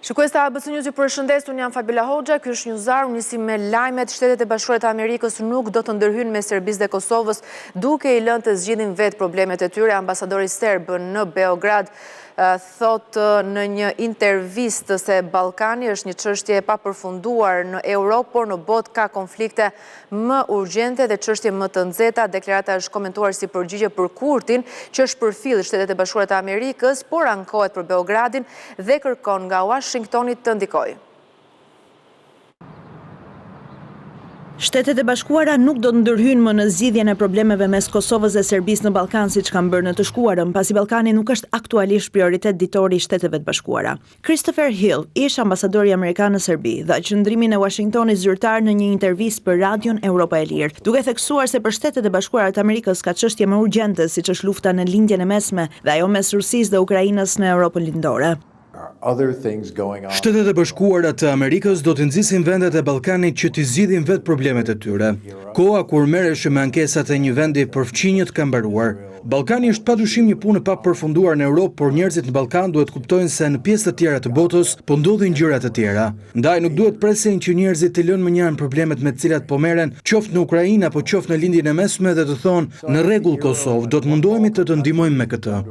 Shikues të ABC News ju përshëndes, unë jam Fabila Hoxha, ky është Newsar, unë nisim me lajmet. Shtetet e Bashkuara të Amerikës nuk do të ndërhyjnë me Serbisë dhe Kosovës, duke i lënë të zgjidhin vetë problemet e tyre. Ambasadori serb në Beograd thot në një intervistë se Ballkani është një çështje e papërfunduar në Europë, por në botë ka konflikte më urgjente dhe çështje më të nxehta. Deklarata është komentuar si përgjigje për Kurtin, që është përfill Shtetet e Bashkuara të Amerikës, por ankohet për Beogradin dhe kërkon nga Washingtoni të ndikojë. Shtetet e Bashkuara nuk do të ndërhyjnë më në zgjidhjen e problemeve mes Kosovës dhe Serbisë në Ballkan siç kanë bërë në të shkuarën, pasi Ballkani nuk është aktualisht prioritet ditor i Shteteve të Bashkuara. Christopher Hill, ish ambasadori amerikan në Serbi, dha qëndrimin e Washingtonit zyrtar në një intervistë për Radion Europa e Lirë, duke theksuar se për Shtetet e Bashkuara të Amerikës ka çështje më urgjente siç është lufta në lindjen e mesme dhe ajo mes Rusisë dhe Ukrainës në Europën lindore. Shtetet e Bashkuara të Amerikës do të nxisin vendet e Ballkanit që t'i zgjidhin vetë problemet e tyre. Koha kur merreshin me ankesat e një vendi për fqinjët ka mbaruar. Ballkani është padyshim një punë pa përfunduar në Europë, por njerëzit në Ballkan duhet kuptojnë se në pjesë të tjera të botës po ndodhin gjëra të tjera. Ndaj nuk duhet presin që njerëzit të lënë mënjanë problemet me të cilat po merren, qoftë në Ukrainë apo qoftë në lindjen e mesme dhe të thonë, në rregull Kosovë, do të mundohemi të të ndihmojmë me këtë.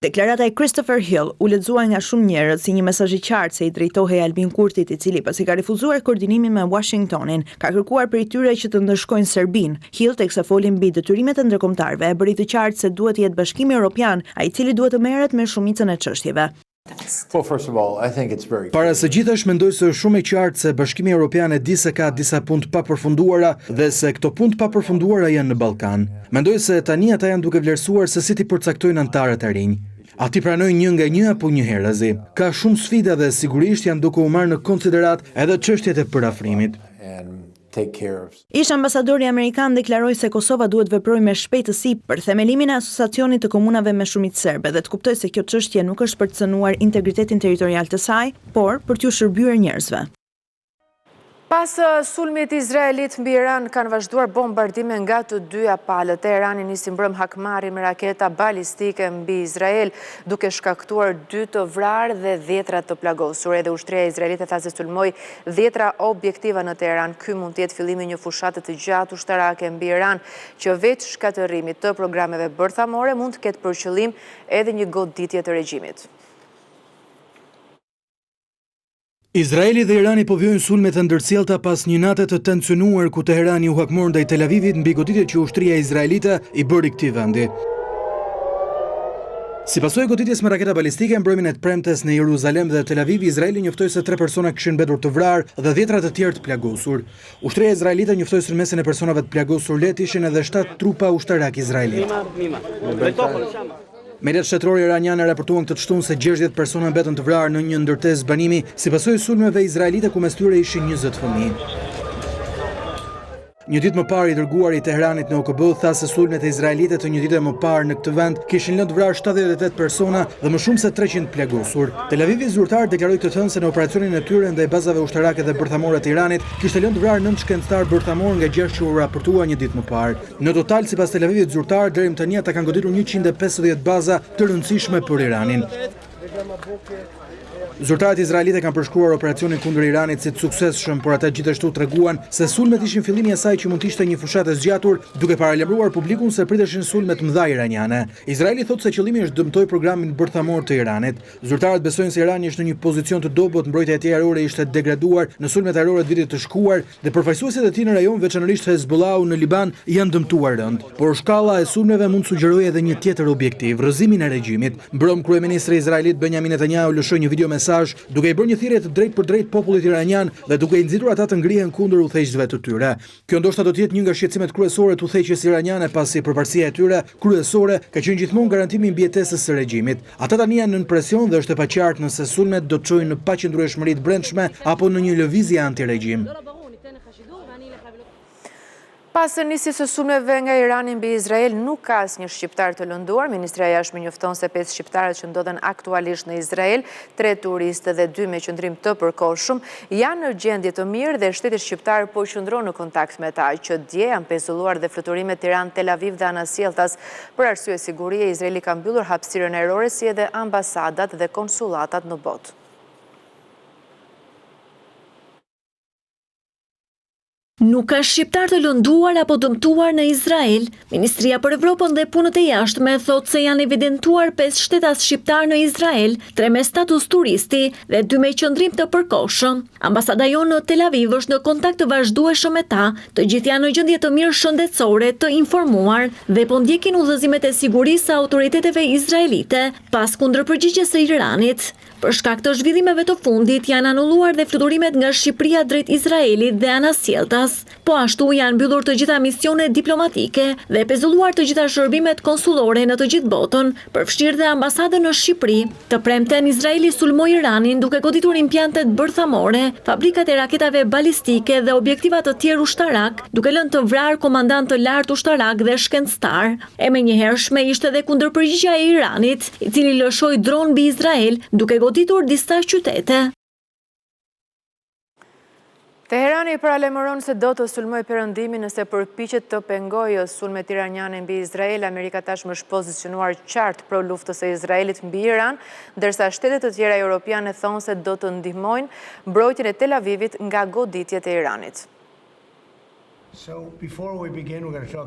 Deklarata e Christopher Hill u lexua nga shumë njerëz si një mesazh i qartë se i drejtohej Albin Kurtit, i cili pasi ka refuzuar koordinimin me Washingtonin, ka kërkuar prej tyre që të ndëshkojnë Serbinë. Hill, teksa foli mbi detyrimet e ndërkombëtarëve, e bëri të qartë se duhet të jetë Bashkimi Evropian ai i cili duhet të merret me shumicën e çështjeve. Para së gjithash mendoj se është shumë e qartë se Bashkimi Evropian e di se ka disa punë pa përfunduara dhe se këto punë pa përfunduara janë në Ballkan. Mendoj se tani ata janë duke vlerësuar se si ti përcaktojnë anëtarët e rinj. A ti pranojnë një nga një apo një herazi. Ka shumë sfida dhe sigurisht janë duke u marrë në konsiderat edhe çështjet e përafrimit. Ish ambasadori amerikan deklaroi se Kosova duhet veprojë me shpejtësi për themelimin e asociacionit të komunave me shumicë serbe dhe të kuptojë se kjo çështje nuk është për të cënuar integritetin territorial të saj, por për t'u shërbyer njerëzve. Pas sulmit izraelit mbi Iran kanë vazhduar bombardime nga të dyja palët. Teherani nisi mbrëm hakmarrje me raketa balistike mbi Izrael, duke shkaktuar 2 të vrarë dhe 10 të plagosur. Edhe ushtria izraelite tha se sulmoi 10 objektiva në Teheran. Ky mund të jetë fillimi i një fushate të gjatë ushtarake mbi Iran, që veç shkatërrimit të programeve bërthamore mund të ketë për qëllim edhe një goditje të regjimit. Izraeli dhe Irani po vjojnë sulme të ndërcjellta pas një nate të tensionuar ku Teherani u hakmor ndaj Tel Avivit mbi goditjet që ushtria izraelite i bëri këtij vendi. Si pasojë goditjes me raketa balistike mbrëmjen e të premtes në Jeruzalem dhe Tel Aviv, Izraeli njoftoi se 3 persona kishin mbetur të vrarë dhe 10 të tjerë të plagosur. Ushtria izraelite njoftoi sulmesin e personave të plagosur lehtë ishin edhe 7 trupa ushtarak izraelit. Mediat shtetërore iraniane raportuan këtë shtunë se 60 persona mbetën të vrarë në një ndërtesë zbanimi si pasojë sulmeve izraelite ku mes tyre ishin 20 fëmijë. Një ditë më parë i dërguari i Teheranit në OKB tha se sulmet e izraelite të një dite më parë në këtë vend kishin lënë të vrarë 78 persona dhe më shumë se 300 plagosur. Tel Avivi zyrtar deklaroi këtë thënë se në operacionin e tyre ndaj bazave ushtarake dhe bërthamore të Iranit kishte lënë të vrarë 9 shkencëtar bërthamor nga 6 që u raportua një ditë më parë. Në total, sipas Tel Avivit zyrtar, deri më tani ata kanë goditur 150 baza të rëndësishme për Iranin. Zyrtarët izraelite kanë përshkruar operacionin kundër Iranit si të suksesshëm, por ata gjithashtu treguan se sulmet ishin fillimi i asaj që mund të ishte një fushatë e zgjatur, duke paralajmëruar publikun se priteshin sulme të mëdha iraniane. Izraeli thotë se qëllimi është dëmtoj programin bërthamor të Iranit. Zyrtarët besojnë se Irani është në një pozicion të dobët, mbrojtja e tij ajrore ishte degraduar në sulmet ajrore të vitit të shkuar dhe përfaqësuesit e tij në rajon, veçanërisht Hezbollahu në Liban, janë dëmtuar rënd. Por shkalla e sulmeve mund sugjerojë edhe një tjetër objektiv, rrëzimin e regjimit. Mbrëm kryeministri izraelit Benjamin Netanyahu lëshoi një video duke i bërë një thirrje të drejtë për drejtë popullit iranian dhe duke i nxitur ata të ngrihen kundër udhëheqësve të tyre. Kjo ndoshta do të jetë një nga shqetësimet kryesore të udhëheqjes iraniane, pasi përparësia e tyre kryesore ka qenë gjithmonë garantimi i mbijetesës së regjimit. Ata tani janë nën presion dhe është e paqartë nëse sulmet do të çojnë në paqëndrueshmëri të brendshme apo në një lëvizje antiregjim. Pas nisjes së sulmeve nga Irani mbi Izrael, nuk ka asnjë shqiptar të lënduar. Ministria e Jashtme njofton se 5 shqiptarët që ndodhen aktualisht në Izrael, 3 turistë dhe 2 me qëndrim të përkohshëm, janë në gjendje të mirë dhe shteti shqiptar po qëndron në kontakt me ta, që dje janë pezulluar dhe fluturimet Tiranë, Tel Aviv dhe Anasjelltas. Për arsye sigurie, Izraeli ka mbyllur hapësirën ajrore si edhe ambasadat dhe konsulatat në botë. Nuk ka shqiptar të lënduar apo dëmtuar në Izrael. Ministria për Evropën dhe Punët e Jashtme thotë se janë evidentuar 5 shtetas shqiptar në Izrael, 3 me status turisti dhe 2 me qëndrim të përkohshëm. Ambasada jonë në Tel Aviv është në kontakt të vazhdueshëm me ta, të gjithë janë në gjendje të mirë shëndetësore, të informuar dhe po ndjekin udhëzimet e sigurisë së autoriteteve izraelite pas kundërpërgjigjes së Iranit. Për shkak të zhvillimeve të fundit janë anulluar dhe fluturimet nga Shqipëria drejt Izraelit dhe anasjelltas. Po ashtu janë mbyllur të gjitha misionet diplomatike dhe pezulluar të gjitha shërbimet konsullore në të gjithë botën, përfshirë dhe ambasadën në Shqipëri. Të premten Izraeli sulmoi Iranin duke goditur impjantet bërthamore, fabrikat e raketave balistike dhe objektivat të tjerë ushtarak, duke lënë të vrarë komandant të lartë ushtarak dhe shkencëtar. E menjëhershme ishte dhe kundërpërgjigjja e Iranit, i cili lëshoi dron mbi Izrael duke goditur disa qytete. Teherani paralajmëron se do të sulmojë Perëndimin nëse përpiqet të pengojë sulmet iraniane mbi Izrael. Amerika tashmë është pozicionuar qartë pro luftës së Izraelit mbi Iran, ndërsa shtetet të tjera europiane thonë se do të ndihmojnë mbrojtjen e Tel Avivit nga goditjet e Iranit.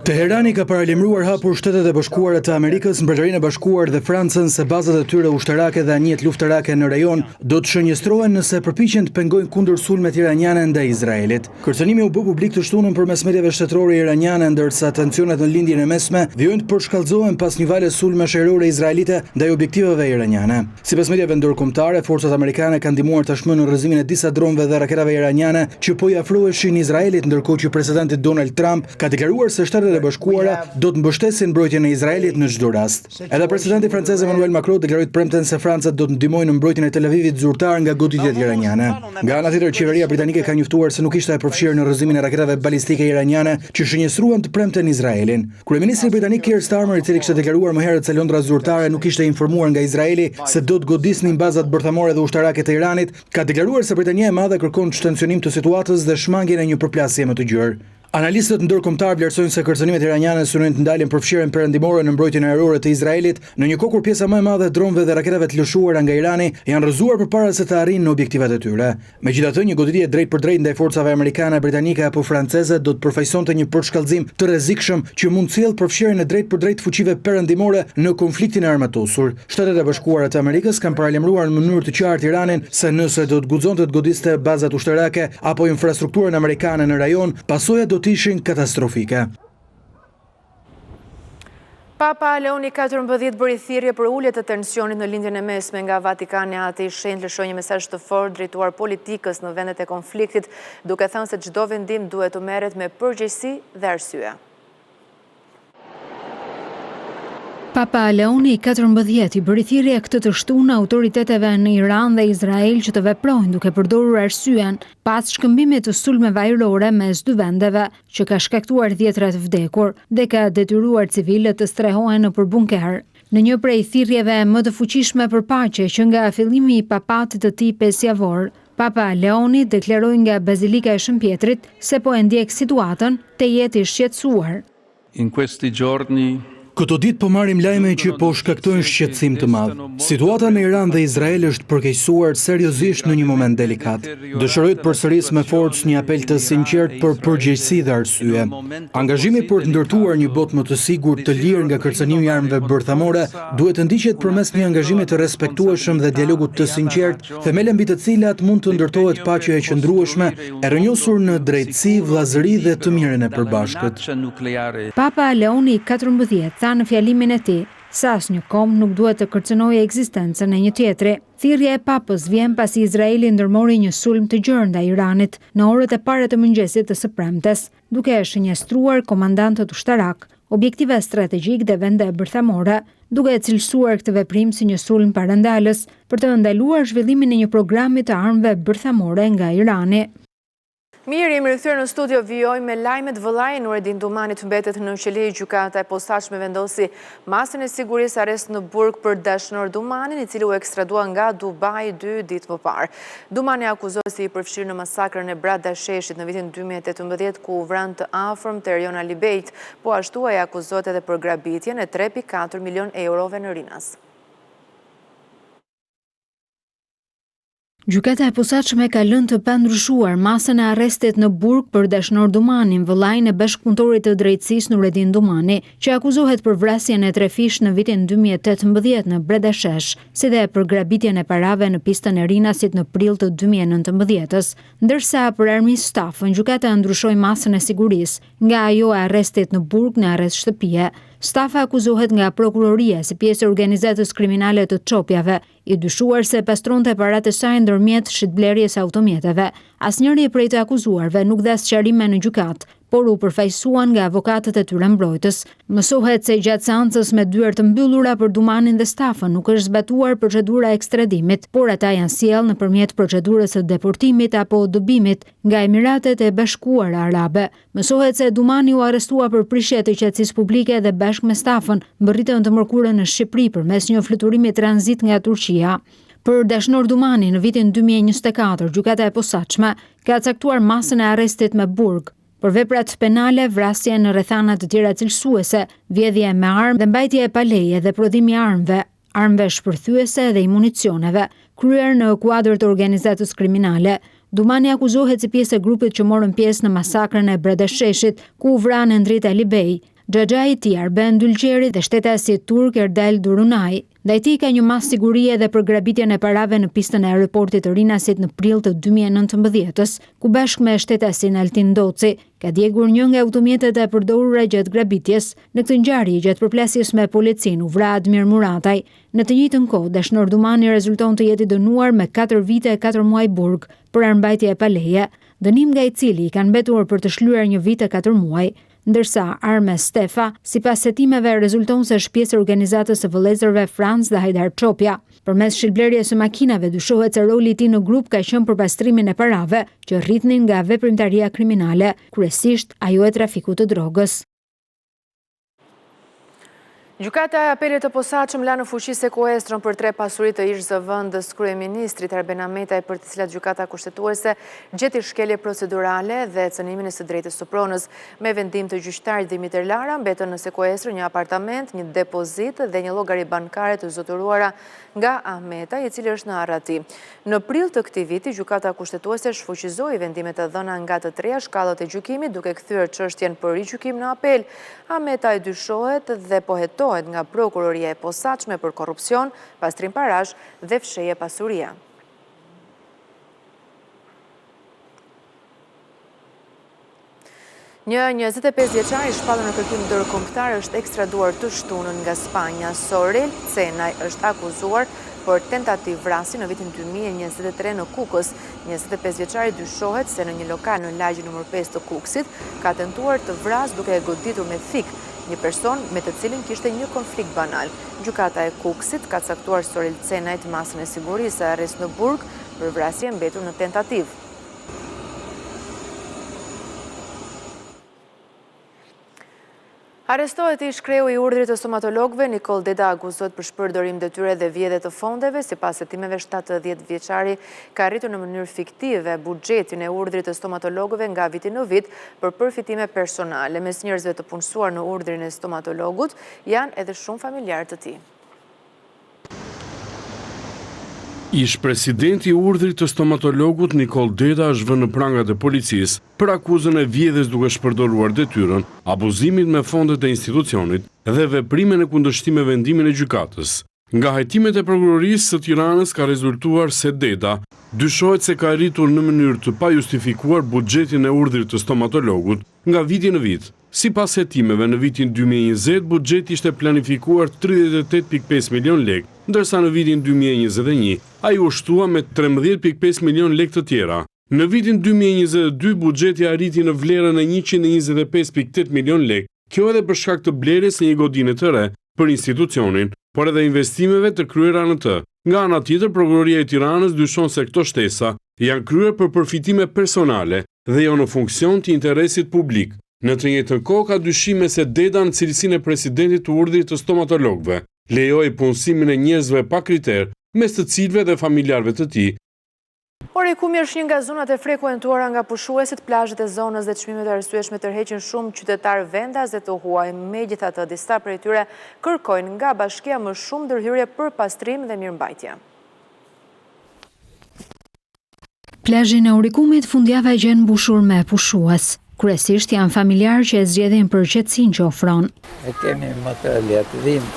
Teherani ka paralajmëruar hapur Shtetet e Bashkuara të Amerikës, Mbretërinë e Bashkuar dhe Francën se bazat e tyre ushtarake dhe anijet luftarake në rajon do të shënjestrohen nëse përpiqen të pengojnë kundër sulmet iraniane ndaj Izraelit. Kërcënimi u bë publik të shtunën përmes mediave shtetërore iraniane, ndërsa tensionet në lindjen e mesme vijojnë të përshkallëzohen pas një vale sulme ajrore izraelite ndaj objektiveve iraniane. Sipas mediave ndërkombëtare, forcat amerikane kanë ndihmuar tashmë në rrëzimin e disa dronëve dhe raketave iraniane që po i afroheshin Izraelit, ndërkohë që presidenti Donald Trump ka deklaruar se Shtetet e Bashkuara do të mbështesin mbrojtjen e Izraelit në çdo rast. Edhe presidenti francez Emmanuel Macron deklaroi premten se Franca do të ndihmojë në mbrojtjen e Tel Avivit zyrtar nga goditjet iraniane. Nga ana tjetër, qeveria britanike ka njoftuar se nuk ishte e përfshirë në rrëzimin e raketave balistike iraniane që shënjestruan të premten Izraelin. Kryeministri britanik Keir Starmer, i cili kishte deklaruar më herët se Londra zyrtare nuk ishte informuar nga Izraeli se do të godisnin bazat bërthamore dhe ushtarake të Iranit, ka deklaruar se Britania e Madhe kërkon shtensionim të situatës dhe shmangjen e një përplasje më të gjerë. Analistët ndërkombëtar vlerësojnë se kërcënimet iraniane synojnë të ndalin përfshirjen perëndimore në mbrojtjen ajrore të Izraelit, në një kohë kur pjesa më e madhe e dronëve dhe raketave të lëshuara nga Irani janë rrëzuar përpara se të arrijnë në objektivat e tyre. Megjithatë, një goditje drejt për drejt ndaj forcave amerikane, britanike apo franceze do të përfaqësonte një përshkallëzim të rrezikshëm që mund të sjellë përfshirjen e drejt për drejt fuqive perëndimore në konfliktin e armatosur. Shtetet e Bashkuara të Amerikës kanë paralajmëruar në mënyrë të qartë Iranin se nëse do të guxonte të godiste bazat ushtarake apo infrastrukturën amerikane në rajon, pasojat do të ishin katastrofike. Papa Leoni XIV bëri thirrje për ulje të tensionit në lindjen e mesme nga Vatikani. Ati i shenjtë lëshoi një mesazh të fortë drejtuar politikës në vendet e konfliktit, duke thënë se çdo vendim duhet të merret me përgjegjësi dhe arsye. Papa Leoni XIV i bëri thirrje këtë të shtunë autoriteteve në Iran dhe Izrael që të veprojnë duke përdorur arsyen pas shkëmbimit të sulmeve ajrore mes dy vendeve që ka shkaktuar dhjetra të vdekur dhe ka detyruar civilët të strehohen nëpër bunker. Në një prej thirrjeve më të fuqishme për paqe që nga fillimi i papatit të tij 5 javor, Papa Leoni deklaroi nga Bazilika e Shëmpjetrit se po e ndjek situatën të jetë i shqetësuar. In questi giorni Këto ditë po marrim lajme që po shkaktojnë shqetësim të madh. Situata në Iran dhe Izrael është përkeqësuar seriozisht në një moment delikat. Dëshiroj të përsëris me forcë një apel të sinqert për përgjegjësi dhe arsye. Angazhimi për të ndërtuar një botë më të sigurt, të lirë nga kërcënimi i armëve bërthamore, duhet të ndiqet përmes një angazhimi të respektueshëm dhe dialogut të sinqert, themele mbi të cilat mund të ndërtohet paqja e qëndrueshme, e rrënjosur në drejtësi, vllazëri dhe të mirën e përbashkët. Papa Leoni XIV në fjalimin e tij se asnjë kom nuk duhet të kërcënojë ekzistencën e një tjetri. Thirrja e Papës vjen pasi Izraeli ndërmori një sulm të gjerë ndaj Iranit në orët e para të mëngjesit të së premtes, duke e shënjestruar komandantët ushtarak, objektive strategjik dhe vende bërthamore, duke e cilësuar këtë veprim si një sulm parandalës për të ndaluar zhvillimin e një programi të armëve bërthamore nga Irani. Mirë, jemi rikthyer në studio, vijoj me lajmet vëllai. Nureddin Dumani mbetet në qeli. Gjykata e posaçme vendosi masën e sigurisë arrest në burg për dashnor Dumanin, i cili u ekstradua nga Dubai 2 ditë më parë. Dumani akuzohet se i përfshirë në masakrën e Bradasheshit në vitin 2018, ku u vran të afërm Erion Alibejt, po ashtu ai akuzohet edhe për grabitjen e 3.4 milion eurove në Rinas. Gjykata e posaçme ka lënë të pandryshuar masën e arrestit në burg për Dashnor Dumanin, vëllain e bashkëpunëtorit të drejtësisë Nureddin Dumani, që akuzohet për vrasjen e 3 fish në vitin 2018 në Bredashesh, si dhe për grabitjen e parave në pistën e Rinasit në prill të 2019-s, ndërsa për Armis Stafën gjykata ndryshoi masën e sigurisë nga ajo e arrestit në burg në arrest shtëpie. Stafa akuzohet nga prokuroria si pjesë e organizatës kriminale të Çopjave, i dyshuar se pastronte paratë e saj ndërmjet shitblerjes automjeteve. Asnjëri prej të akuzuarve nuk dha sqarime në gjykatë, por u përfaqësuan nga avokatët e tyre mbrojtës. Mësohet se gjatë seancës me dyer të mbyllura për Dumanin dhe Stafën nuk është zbatuar procedura e ekstradimit, por ata janë sjellë nëpërmjet procedurës së deportimit apo dëbimit nga Emiratet e Bashkuara Arabe. Mësohet se Dumani u arrestua për prishje të qetësisë publike dhe bashkë me Stafën mbërritën të mërkurën në Shqipëri përmes një fluturimi tranzit nga Turqia. Për Dashnor Dumani në vitin 2024, gjykata e posaçme ka caktuar masën e arrestit me burg për veprat penale, vrasje në rrethana të tjera cilësuese, vjedhje me armë dhe mbajtje e pa leje dhe prodhimi i armëve shpërthyese dhe i municioneve, kryer në kuadër të organizatës kriminale. Dumani akuzohet si pjesë e grupit që morën pjesë në masakrën e Bredasheshit, ku u vranë Endrit Ali Bey, Xhaxhai Tiar, Ben Dulqeri dhe shtetasit turk Erdal Durunaj. Ndaj tij ka një masë sigurie edhe për grabitjen e parave në pistën e aeroportit të Rinasit në prill të 2019-s, ku bashkë me shtetasin Altin Doci ka djegur një nga automjetet e përdorura gjatë grabitjes. Në këtë ngjarje gjatë përplasjes me policin u vra Admir Murataj. Në të njëjtën kohë, Dashnor Dumani rezulton të jetë dënuar me 4 vite e 4 muaj burg për armbajtje e pa leje, dënim nga i cili i kanë mbetur për të shlyer 1 vit e 4 muaj. Ndërsa Armes Stefa, sipas hetimeve, rezulton se është pjesë e organizatës së vëllezërve Franz dhe Hajdar Çopja. Përmes shitblerjes së makinave dyshohet se roli i tij në grup ka qenë për pastrimin e parave që rritnin nga veprimtaria kriminale, kryesisht ajo e trafikut të drogës. Gjykata e apelit të posaçëm la në fuqi sekuestrën për 3 pasuri të ish zëvendës kryeministrit Arben Ahmetaj, për të cilat gjykata kushtetuese gjeti shkelje procedurale dhe cënimin e së drejtës së pronës. Me vendim të gjyqtarit Dimiter Lara, mbetën në sekuestër një apartament, një depozit dhe një llogari bankare të zotëruara nga Ahmetaj, i cili është në Arrati. Në prill të këtij viti, gjykata kushtetuese shfuqizoi vendimet e dhëna nga të treja shkallët e gjykimit, duke kthyer çështjen për rigjykim në apel. Ahmetaj dyshohet dhe pohetohet nga prokuroria e posaçme për korrupsion, pastrim parash dhe fshehje pasurie. Një 25 vjeçar i shpallur në kërkim ndërkombëtar është ekstraduar të shtunën nga Spanja. Sorel Cenaj është akuzuar për tentativë vrasje në vitin 2023 në Kukës. 25 vjeçari dyshohet se në një lokal në lagjin nr. 5 të Kukësit ka tentuar të vrasë duke e goditur me thik një person me të cilin kishte një konflikt banal. Gjykata e Kukësit ka caktuar Sorel Cenajt masën e sigurisë e arrest në burg për vrasje mbetur në tentativë. Arrestohet ish kreu i urdhrit të stomatologëve, Nikol Deda akuzohet për shpërdorim detyre dhe vjedhje të fondeve. Sipas hetimeve, 70 vjeçari ka arritur në mënyrë fiktive buxhetin e urdhrit të stomatologëve nga viti në vit për përfitime personale. Mes njerëzve të punësuar në urdhrin e stomatologut janë edhe shumë familjarë të tij. Ish presidenti i urdhrit të stomatologut Nikol Deda është vënë në prangat e policisë për akuzën e vjedhjes duke shpërdoruar detyrën, abuzimit me fondet e institucionit dhe veprime në kundërshtim me vendimin e gjykatës. Nga hajtimet e prokurorisë së Tiranës ka rezultuar se Deda dyshohet se ka arritur në mënyrë të pajustifikuar buxhetin e urdhrit të stomatologut nga viti në vit. Sipas hetimeve, në vitin 2020 buxheti ishte planifikuar 38.5 milion lek, ndërsa në vitin 2021 ai u shtua me 13.5 milion lek të tjera. Në vitin 2022 buxheti arriti në vlerën e 125.8 milion lek, kjo edhe për shkak të blerjes së një godine të re për institucionin, por edhe investimeve të kryera në të. Nga ana tjetër, prokuroria e Tiranës dyshon se këto shtesa janë kryer për përfitime personale dhe jo në funksion të interesit publik. Në të njëjtën kohë ka dyshime se Deda në cilësinë e presidentit të urdhrit të stomatologëve lejoi punësimin e njerëzve pa kriter, mes të cilëve dhe familjarëve të tij. Orikumi është një nga zonat e frekuentuara nga pushuesit, plazhet e zonës dhe çmimet e arsyeshme tërheqin shumë qytetarë vendas dhe të huaj. Megjithatë, disa prej tyre kërkojnë nga bashkia më shumë ndërhyrje për pastrim dhe mirëmbajtje. Plazhin e Urikumit fundjava e gjen mbushur me pushues. Kryesisht janë familjar që e zgjedhin për qetësinë që ofron. E kemi më të lehtë dhimbë.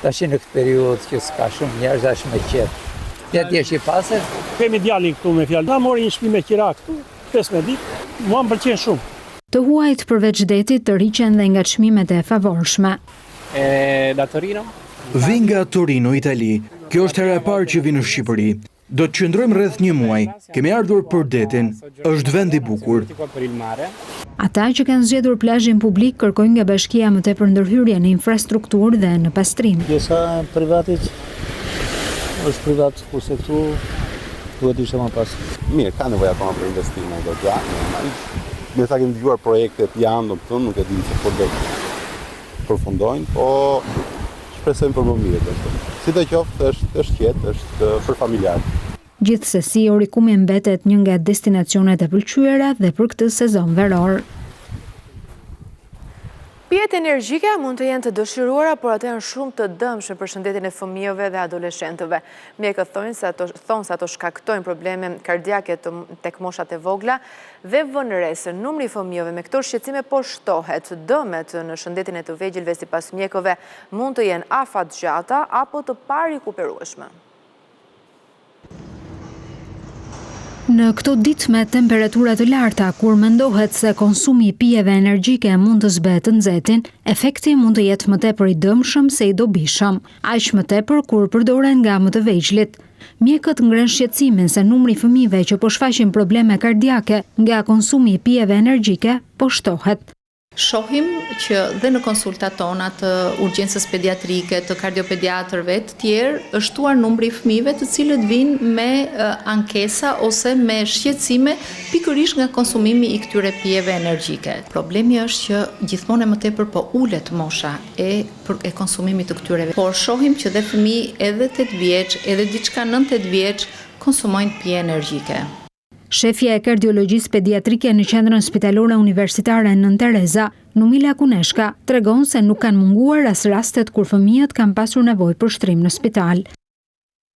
Tash në këtë periudhë që s'ka shumë njerëz është më qetë. Ja ti je i pastër? Kemi djalin këtu me fjalë. Na mori një shtëpi me qira këtu, 15 ditë. Mua më pëlqen shumë. Të huajt përveç detit të rriqen dhe nga çmimet e favorshme. Da Torino? Vi nga Torino, Itali. Kjo është hera e parë që vi në Shqipëri. Do të qëndrojmë rreth një muaj. Kemi ardhur për detin. Është vend i bukur. Ata që kanë zgjedhur plazhin publik kërkojnë nga bashkia më tepër ndërhyrje në infrastrukturë dhe në pastrim. Pjesa privatit është privat, kurse këtu duhet ishte më pas. Mirë, ka nevojë akoma për investime do të me sa kemi dëgjuar projektet janë, domethënë nuk e di se po do përfundojnë, po shpresojmë për më mirë. Sidoqoftë është qetë, është për familjar. Gjithsesi, Orikumi mbetet një nga destinacionet e pëlqyera dhe për këtë sezon veror. Pijet energjike mund të jenë të dëshiruara, por ato janë shumë të dëmshme për shëndetin e fëmijëve dhe adoleshentëve. Mjekët thonë se ato shkaktojnë probleme kardiake tek moshat e vogla dhe vënë re se numri i fëmijëve me këto shqetësime po shtohet. Dëmet në shëndetin e të vegjëlve sipas mjekëve mund të jenë afatgjata apo të parikuperueshme. Në këto ditë me temperatura të larta, kur mendohet se konsumi i pijeve energjike mund të zbehet të nxehtin, efekti mund të jetë më tepër i dëmshëm se i dobishëm, aq më tepër kur përdoren nga më të vegjëlit. Mjekët ngren shqetësimin se numri i fëmijëve që po shfaqin probleme kardiake nga konsumi i pijeve energjike po shtohet. Shohim që dhe në konsultat tona të urgjencës pediatrike, të kardiopediatrëve të tjerë, është shtuar numri i fëmijëve të cilët vinë me ankesa ose me shqetësime pikërisht nga konsumimi i këtyre pijeve energjike. Problemi është që gjithmonë më tepër po ulet mosha e konsumimit të këtyre. Por shohim që dhe fëmijë edhe 8 vjeç, edhe diçka 9-8 vjeç konsumojnë pije energjike. Shefja e kardiologjisë pediatrike në qendrën spitalore universitare Nën Tereza, Numila Kuneshka, tregon se nuk kanë munguar as rastet kur fëmijët kanë pasur nevojë për shtrim në spital.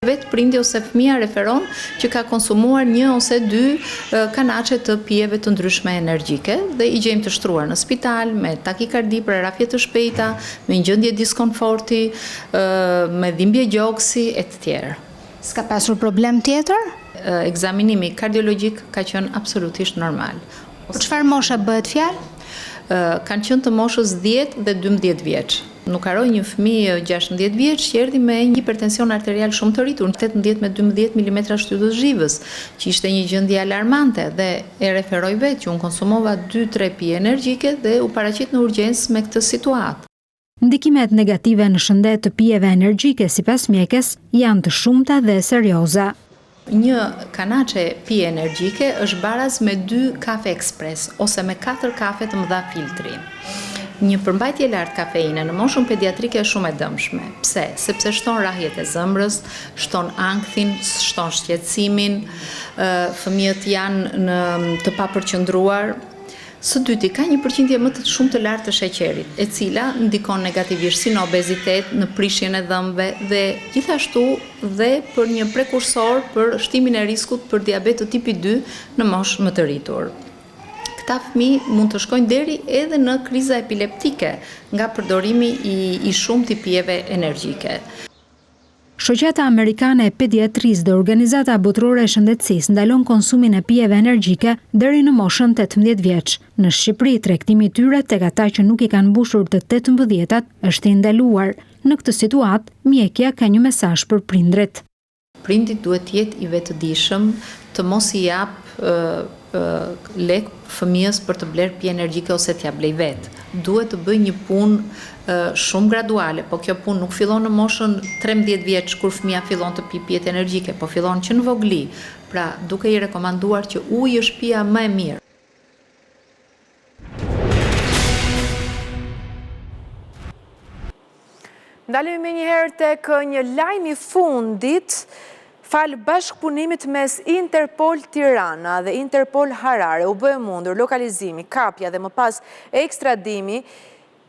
Vetë prindi ose fëmia referon që ka konsumuar 1 ose 2 kanaçe të pijeve të ndryshme energjike dhe i gjejmë të shtruar në spital me takikardi për rafje të shpejta, me gjendje diskomforti, me dhimbje gjoksi e të tjerë. S'ka pasur problem tjetër? Ekzaminimi kardiologjik ka qenë absolutisht normal. Çfarë mosha bëhet fjalë? Kanë qenë të moshës 10 dhe 12 vjeç. Nuk haroj një fëmijë 16 vjeç që erdhi me një hipertension arterial shumë të rritur, 18 me 12 mm shtyllës zhivës, që ishte një gjendje alarmante dhe e referoj vetë që unë konsumova 2-3 pije energjike dhe u paraqit në urgjencë me këtë situatë. Ndikimet negative në shëndet të pijeve energjike sipas mjekes janë të shumta dhe serioze. Një kanaçe pije energjike është baraz me 2 kafe ekspres ose me 4 kafe të mëdha filtri. Një përmbajtje lartë kafeine në moshën pediatrike është shumë e dëmshme. Pse? Sepse shton rrahjet e zëmrës, shton ankthin, shton shqetësimin, fëmijët janë të papërqendruar. Së dyti, ka një përqindje më të shumë të lartë të sheqerit, e cila ndikon negativisht si në obezitet, në prishjen e dhëmbëve dhe gjithashtu dhe për një prekursor për shtimin e riskut për diabet të tipi 2 në moshë më të rritur. Këta fëmijë mund të shkojnë deri edhe në kriza epileptike nga përdorimi i shumtë i pijeve energjike. Shoqata Amerikane e Pediatrisë dhe Organizata Botërore e Shëndetësisë ndalon konsumin e pijeve energjike deri në moshën 18 vjeç. Në Shqipëri, tregtimi i tyre tek ata që nuk i kanë mbushur të 18-at është i ndaluar. Në këtë situatë, mjekja ka një mesazh për prindrit. Prindit duhet të jetë i vetëdijshëm, të mos i jap lek fëmijës për të bler pije energjike ose t'ja blej vetë. Duhet të bëj një punë shumë graduale, po kjo punë nuk fillon në moshën 13 vjeç kur fëmia fillon të pi pijet energjike, po fillon që në vogli, pra duke i rekomanduar që uji është pija më e mirë. Ndalemi me njëherë tek një lajm i fundit. Falë bashkëpunimit mes Interpol Tirana dhe Interpol Harare u bë e mundur lokalizimi, kapja dhe më pas ekstradimi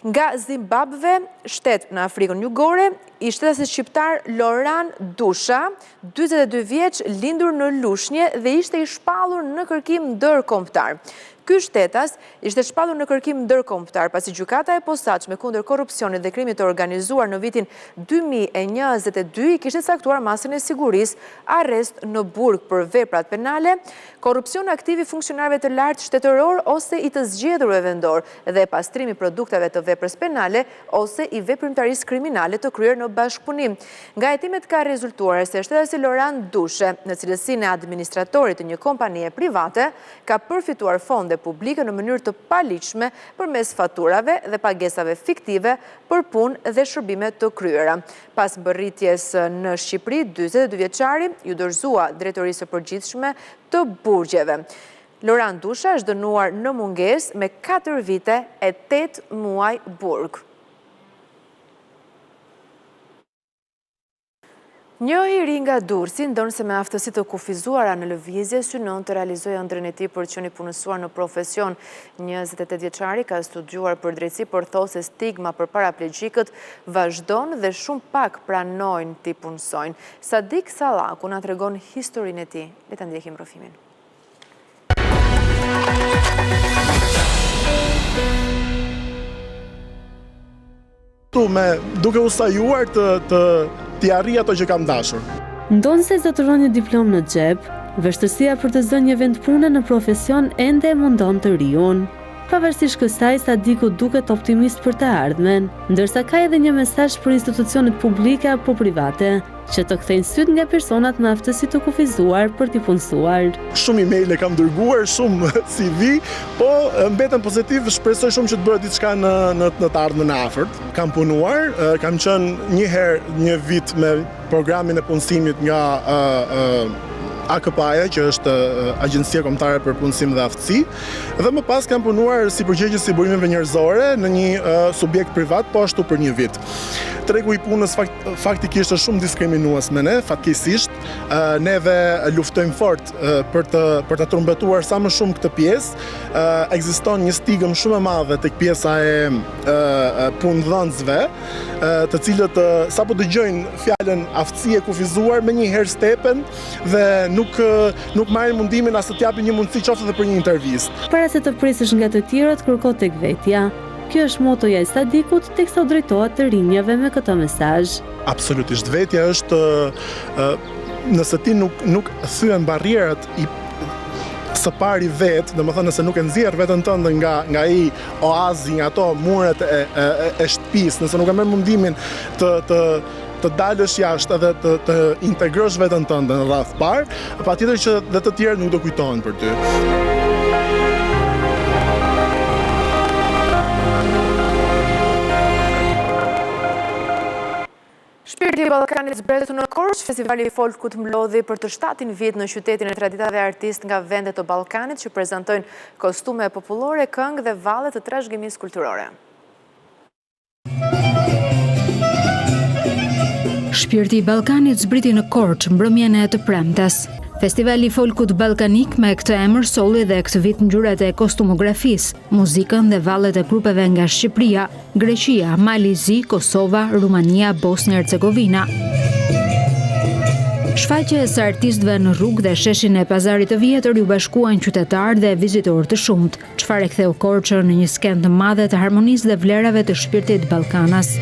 nga Zimbabve, shtet në Afrikën Jugore, i shtetasit shqiptar Loran Dusha, 42 vjeç, lindur në Lushnje dhe ishte i shpallur në kërkim ndërkombëtar. Ky shtetas ishte shpallur në kërkim ndërkombëtar pasi gjykata e posaçme kundër korrupsionit dhe krimit të organizuar në vitin 2022 i kishte caktuar masën e sigurisë arrest në burg për veprat penale, korrupsion aktiv i funksionarëve të lartë shtetëror ose i të zgjedhurve vendor dhe pastrimi produkteve të veprës penale ose i veprimtarisë kriminale të kryer në bashkëpunim. Nga hetimet ka rezultuar se shtetasi Loran Dushe, në cilësinë e administratorit të një kompanie private, ka përfituar fonde publike në mënyrë të paligjshme përmes faturave dhe pagesave fiktive për punë dhe shërbime të kryera. Pas mbërritjes në Shqipëri, 42 vjeçari ju dorëzua drejtorisë së përgjithshme të burgjeve. Loran Dusha është dënuar në mungesë me 4 vite e 8 muaj burg. Një i ri nga Durrësi, ndonë se me aftësi të kufizuara në lëvizje, synon të realizojë ëndrrën e tij për të qenë i punësuar në profesion. 28 vjeçari ka studiuar për drejtësi, por thotë se stigma për paraplegjikët vazhdon dhe shumë pak pranojnë të punësojnë. Sadik Sallaku na tregon historinë e tij. Le ta ndjekim rrëfimin. Duke u sajuar t'i arri ato që kam dashur. Ndonë se zotëron një diplom në xhep, vështërsia për të zënë një vend pune në profesion ende e mundon të riun. Pavarësisht kësaj, Sadiku duket optimist për të ardhmen, ndërsa ka edhe një mesazh për institucionet publike apo private, që të kthejnë syt nga personat me aftësi të kufizuar për t'i punësuar. Shumë email e kam dërguar, shumë CV, po mbetën pozitiv, shpresoj shumë që të bëhet diçka në të ardhmen e afërt. Kam punuar, kam qenë një herë një vit me programin e punësimit nga AKP-ja, që është Agjencia Kombëtare për Punësim dhe Aftësi, dhe më pas kam punuar si përgjegjës i burimeve njerëzore në një subjekt privat, po ashtu për një vit. Tregu i punës faktikisht është shumë diskriminues me ne, fatkeqësisht. Neve luftojmë fort për të trumbetuar sa më shumë këtë pjesë. Ekziston një stigëm shumë e madhe tek pjesa e punëdhënësve, të cilët sapo dëgjojnë fjalën aftësi e kufizuar menjëherë stepen dhe nuk marrin mundimin as të japin një mundësi qoftë edhe për një intervistë. Para se të prisësh nga të tjerët, kërko tek vetja. Kjo është motoja e Sadikut, teksa u drejtohet të rinjave me këtë mesazh. Absolutisht, vetja është nëse ti nuk thyen barrierat së pari vetë, domethënë nëse nuk e nxjerr veten tënde nga ai oazi, nga ato muret e shtëpisë, nëse nuk e merr mundimin të dalësh jashtë edhe të integrosh veten tënde në radh parë, patjetër që dhe të tjerë nuk do kujtohen për ty. Shpirti i Ballkanit zbretu në Korçë, festivali i folkut mblodhi për të 7 vjet në qytetin e traditave artistë nga vendet të Ballkanit që prezantojnë kostume popullore, këngë dhe valle të trashëgimisë kulturore. Shpirti i Ballkanit zbriti në Korçë mbrëmjen e të premtes. Festivali i folkut ballkanik me këtë emër solli dhe këtë vit ngjyrat e kostumografisë, muzikën dhe vallet e grupeve nga Shqipëria, Greqia, Malizi, Kosova, Rumania, Bosnjë-Hercegovina. Shfaqjes së artistëve në rrugë dhe sheshin e Pazarit të Vjetër ju bashkuan qytetarë dhe vizitorë të shumtë, çfarë e ktheu Korçën në një skenë të madhe të harmonisë dhe vlerave të shpirtit ballkanas.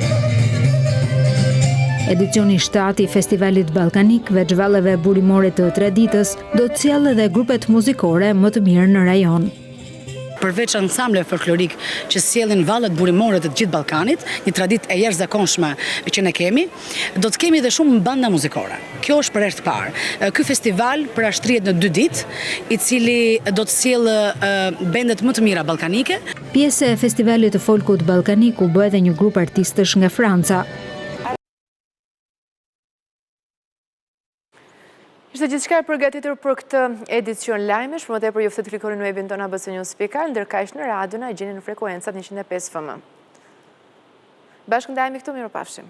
Edicioni 7 i Festivalit Ballkanik, veç valleve burimore të traditës, do të sjellë edhe grupet muzikore më të mirë në rajon. Përveç ansambleve folklorik që sjellin vallet burimore të gjithë Ballkanit, një traditë e jashtëzakonshme që ne kemi, do të kemi edhe shumë banda muzikore. Kjo është për herë të parë. Ky festival përashtrihet në 2 ditë, i cili do të sjellë bendet më të mira ballkanike. Pjesë e Festivalit të folkut ballkanik u bë edhe një grup artistësh nga Franca. Ishte gjithçka e përgatitur për këtë edicion lajmesh, për më tepër ju ftoj të klikoni në webin tonë abc.news.al, ndërkaq në radio na gjeni në frekuencat 105 FM. Bashkë ndajemi këtu, mirupafshim.